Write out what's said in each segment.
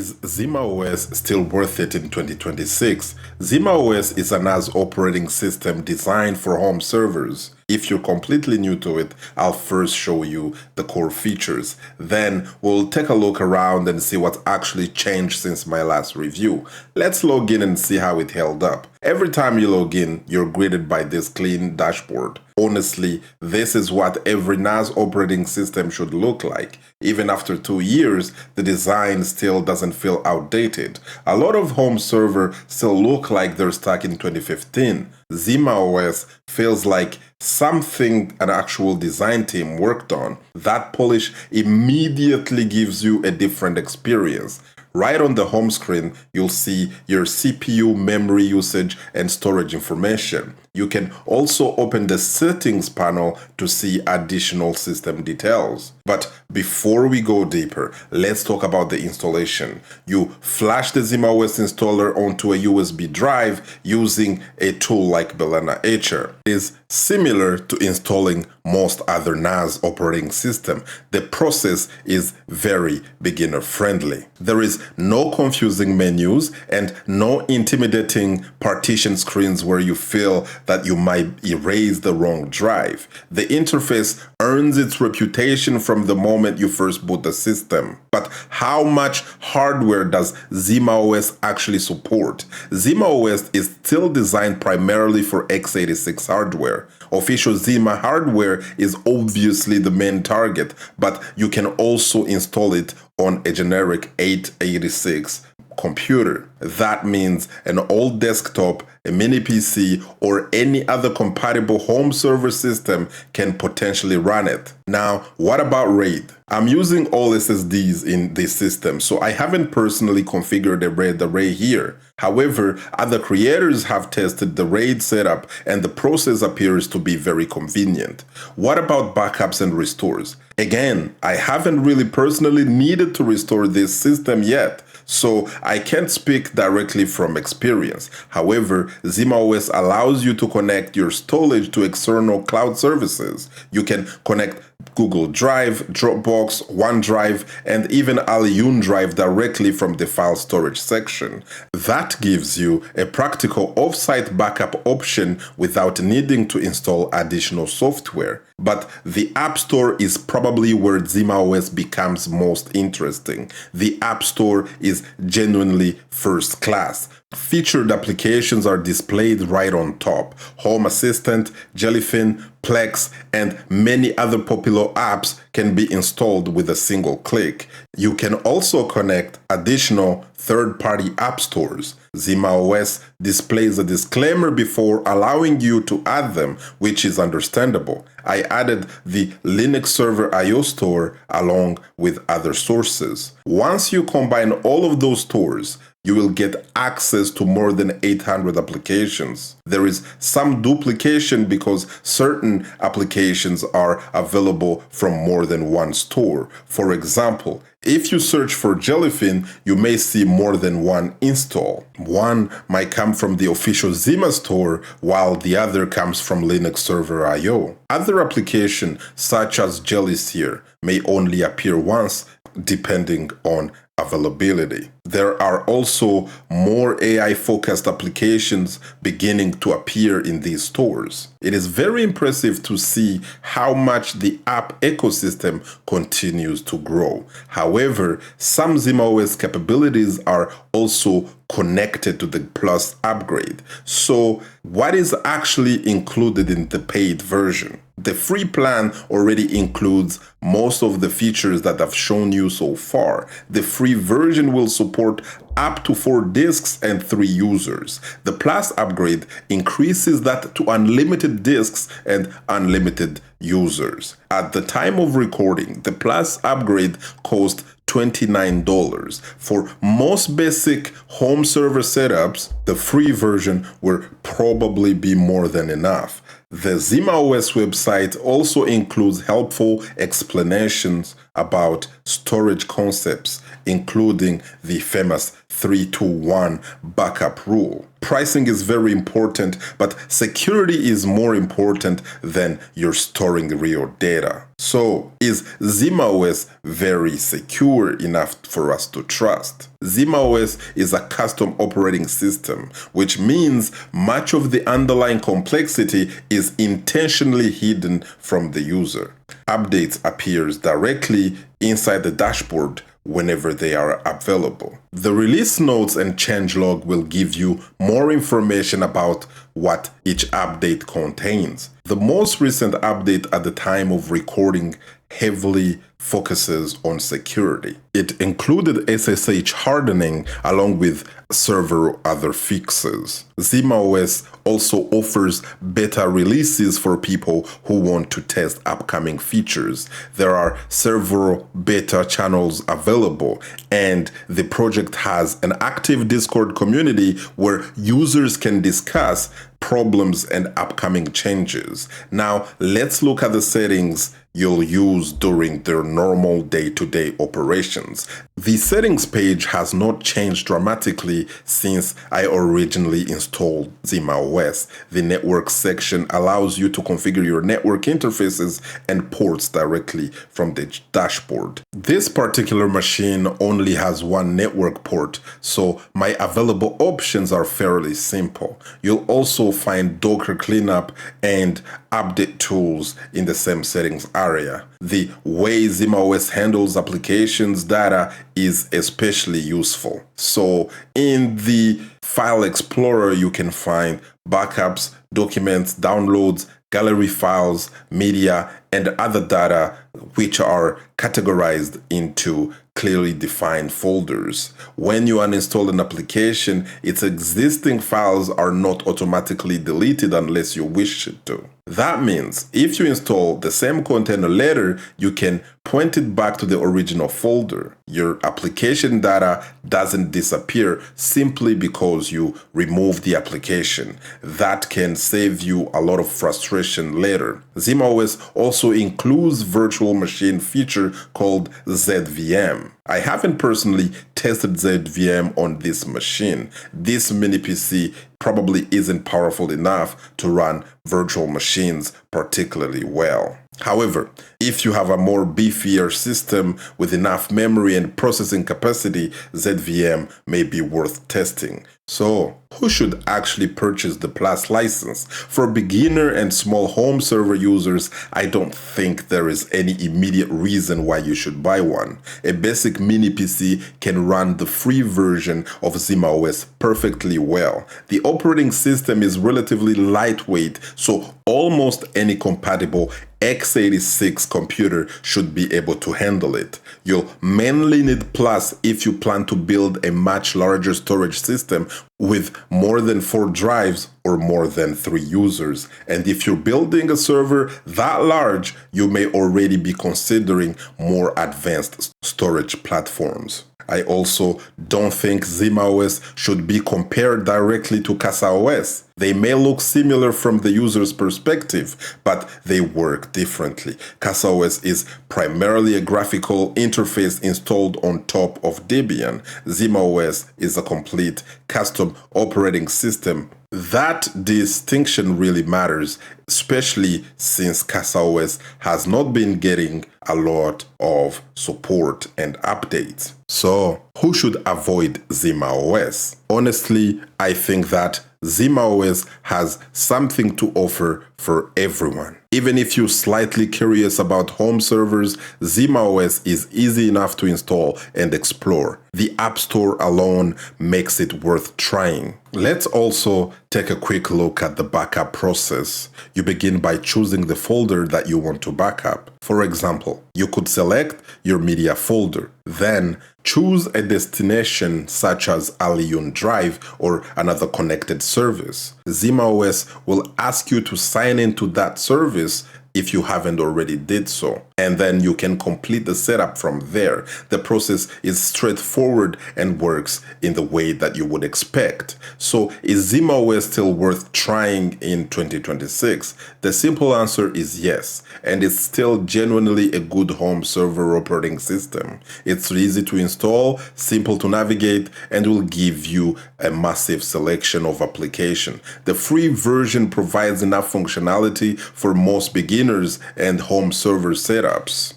Is ZimaOS still worth it in 2026? ZimaOS is a NAS operating system designed for home servers. If you're completely new to it, I'll first show you the core features. Then we'll take a look around and see what's actually changed since my last review. Let's log in and see how it held up. Every time you log in, you're greeted by this clean dashboard. Honestly, this is what every NAS operating system should look like. Even after 2 years, the design still doesn't feel outdated. A lot of home servers still look like they're stuck in 2015. ZimaOS feels like something an actual design team worked on. That polish immediately gives you a different experience. Right on the home screen, you'll see your CPU, memory usage, and storage information. You can also open the settings panel to see additional system details. But before we go deeper, let's talk about the installation. You flash the ZimaOS installer onto a USB drive using a tool like Balena Etcher. It is similar to installing most other NAS operating system. The process is very beginner friendly. There is no confusing menus and no intimidating partition screens where you feel that you might erase the wrong drive. The interface earns its reputation from the moment you first boot the system. But how much hardware does ZimaOS actually support? ZimaOS is still designed primarily for x86 hardware. Official Zima hardware is obviously the main target, but you can also install it on a generic x86 computer. That means an old desktop, a mini PC, or any other compatible home server system can potentially run it. Now, what about RAID? I'm using all SSDs in this system, so I haven't personally configured a RAID array here. However, other creators have tested the RAID setup and the process appears to be very convenient. What about backups and restores? Again, I haven't really personally needed to restore this system yet, so I can't speak directly from experience. However, ZimaOS allows you to connect your storage to external cloud services. You can connect Google Drive, Dropbox, OneDrive, and even Aliyun Drive directly from the file storage section. That gives you a practical offsite backup option without needing to install additional software. But the App Store is probably where ZimaOS becomes most interesting. The App Store is genuinely first class. Featured applications are displayed right on top. Home Assistant, Jellyfin, Plex, and many other popular apps can be installed with a single click. You can also connect additional third-party app stores. ZimaOS displays a disclaimer before allowing you to add them, which is understandable. I added the Linux Server IO store along with other sources. Once you combine all of those stores, you will get access to more than 800 applications. There is some duplication because certain applications are available from more than one store. For example, if you search for Jellyfin, you may see more than one install. One might come from the official Zima store, while the other comes from Linux Server IO. Other applications, such as Jellyseer, may only appear once, depending on availability. There are also more AI-focused applications beginning to appear in these stores. It is very impressive to see how much the app ecosystem continues to grow. However, some ZimaOS capabilities are also connected to the Plus upgrade. So, what is actually included in the paid version? The free plan already includes most of the features that I've shown you so far. The free version will support up to 4 disks and 3 users. The Plus upgrade increases that to unlimited disks and unlimited users. At the time of recording, the Plus upgrade cost $29. For most basic home server setups, the free version will probably be more than enough. The ZimaOS website also includes helpful explanations about storage concepts including the famous 3-2-1 backup rule. Pricing is very important, but security is more important than you're storing real data. So, is ZimaOS very secure enough for us to trust? ZimaOS is a custom operating system, which means much of the underlying complexity is intentionally hidden from the user. Updates appears directly inside the dashboard whenever they are available. The release notes and changelog will give you more information about what each update contains. The most recent update at the time of recording heavily focuses on security. It included SSH hardening along with several other fixes. ZimaOS also offers beta releases for people who want to test upcoming features. There are several beta channels available, and the project has an active Discord community where users can discuss problems and upcoming changes. Now, let's look at the settings you'll use during their normal day-to-day operations. The settings page has not changed dramatically since I originally installed ZimaOS. The network section allows you to configure your network interfaces and ports directly from the dashboard. This particular machine only has one network port, so my available options are fairly simple. You'll also find Docker cleanup and update tools in the same settings area. The way ZimaOS handles applications data is especially useful. So in the File Explorer, you can find backups, documents, downloads, gallery files, media, and other data which are categorized into clearly defined folders. When you uninstall an application, its existing files are not automatically deleted unless you wish it to. That means if you install the same container later, you can point it back to the original folder. Your application data doesn't disappear simply because you remove the application. That can save you a lot of frustration later. ZimaOS also includes virtual machine feature called ZVM. I haven't personally tested ZVM on this machine. This mini PC probably isn't powerful enough to run virtual machines particularly well. However, if you have a more beefier system with enough memory and processing capacity, ZVM may be worth testing. So, who should actually purchase the Plus license? For beginner and small home server users, I don't think there is any immediate reason why you should buy one. A basic mini PC can run the free version of ZimaOS perfectly well. The operating system is relatively lightweight, so almost any compatible x86 computer should be able to handle it. You'll mainly need Plus if you plan to build a much larger storage system with more than 4 drives or more than 3 users. And if you're building a server that large, you may already be considering more advanced storage platforms. I also don't think ZimaOS should be compared directly to CasaOS. They may look similar from the user's perspective, but they work differently. CasaOS is primarily a graphical interface installed on top of Debian. ZimaOS is a complete custom operating system. That distinction really matters, especially since CasaOS has not been getting a lot of support and updates. So, who should avoid ZimaOS? Honestly, I think that ZimaOS has something to offer for everyone. Even if you're slightly curious about home servers, ZimaOS is easy enough to install and explore. The App Store alone makes it worth trying. Let's also take a quick look at the backup process. You begin by choosing the folder that you want to backup. For example, you could select your media folder, then choose a destination such as Aliyun Drive or another connected service. ZimaOS will ask you to sign into that service if you haven't already did so. and then you can complete the setup from there. The process is straightforward and works in the way that you would expect. So is ZimaOS still worth trying in 2026? The simple answer is yes, and it's still genuinely a good home server operating system. It's easy to install, simple to navigate, and will give you a massive selection of applications. The free version provides enough functionality for most beginners and home server setups.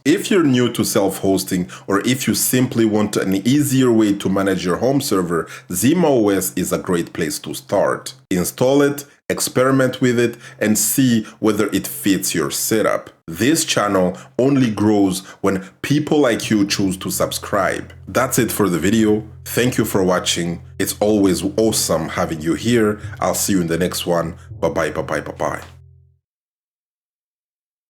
If you're new to self-hosting, or if you simply want an easier way to manage your home server, ZimaOS is a great place to start. Install it, experiment with it, and see whether it fits your setup. This channel only grows when people like you choose to subscribe. That's it for the video. Thank you for watching. It's always awesome having you here. I'll see you in the next one. Bye-bye, bye-bye, bye-bye.